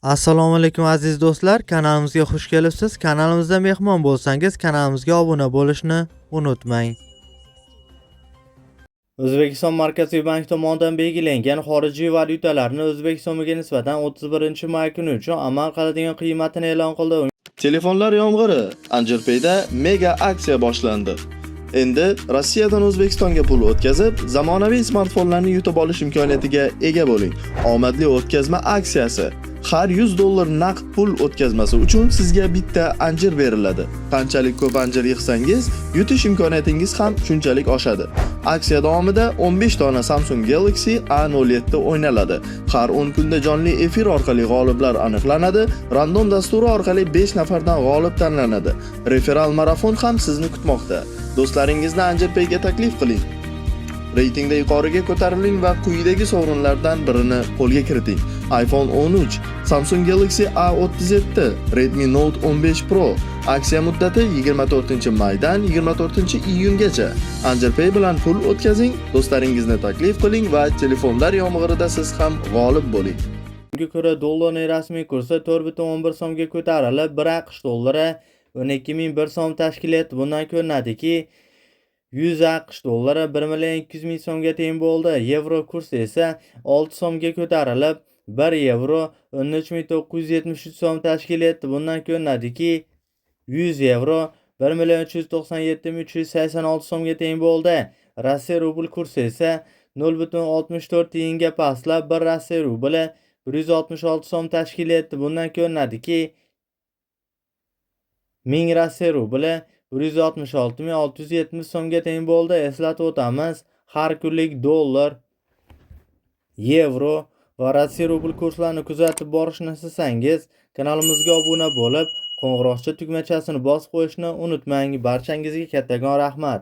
Assalomu alaykum aziz do'stlar, kanalimizga xush kelibsiz. Kanalimizda mehmon bo'lsangiz, kanalimizga obuna bo'lishni unutmang. O'zbekiston Markaziy bank tomonidan belgilangan xorijiy valyutalarni O'zbek so'miga nisbatan 31-may kuni uchun amal qiladigan qiymatini e'lon qildi. Telefonlar yomg'iri Angelpay'da mega aksiya boshlandi. Endi Rossiyadan O'zbekistonga pul o'tkazib, zamonaviy smartfonlarni yutib olish imkoniyatiga ega bo'ling. Omadli o'tkazma aksiyasi. Har $100 naqd pul o'tkazmasi uchun sizga bitta anjir beriladi. Qanchalik ko'p anjir yig'sangiz, yutish imkoniyatingiz ham shunchalik oshadi. Aksiya davomida 15 dona Samsung Galaxy A07 o'ynaladi. Har 10 kunda jonli efir orqali g'oliblar aniqlanadi. Random dasturi orqali 5 nafardan g'olib tanlanadi. Referal marafon ham sizni kutmoqda. Do'stlaringizni Angelpay'ga taklif qiling. Reytingda yuqoriga ko'tariling va quyidagi sovrinlardan birini qo'lga kiriting. iPhone 13, Samsung Galaxy A37, Redmi Note 15 Pro. Aksiya muddati 24-maydan 24-iyungacha. Angelpay bilan pul o'tkazing, do'stlaringizni taklif qiling va telefonlar yomg'irida siz ham g'olib bo'ling. Bunga ko'ra dollarning rasmiy kursi 4.11 so'mga ko'tarilib, 1 AQSh dollari 12001 so'm tashkil etdi. Bundan ko'rinadiki, 100 AQSh dollari 1.200.000 so'mga teng bo'ldi. Yevro kursi esa 6 so'mga ko'tarilib, 1 yevro 13973 so'm tashkil etdi. Bundan ko'rinadiki, 100 yevro 1.397.386 so'mga teng bo'ldi. Rossiya rubl kursi esa 0.64 tiyinga pastlab, 1 Rossiya rubli 166 so'm tashkil etdi. Bundan ko'rinadiki, 1000 Rossiya rubli 166.670 so'mga teng bo'ldi. Eslatib o'tamiz, har kunlik dollar, yevro va Rossiya rubl kurslarini kuzatib borishni istasangiz, kanalimizga obuna bo'lib, qo'ng'iroqcha tugmachasini bosib qo'yishni unutmang. Barchangizga kattakon rahmat.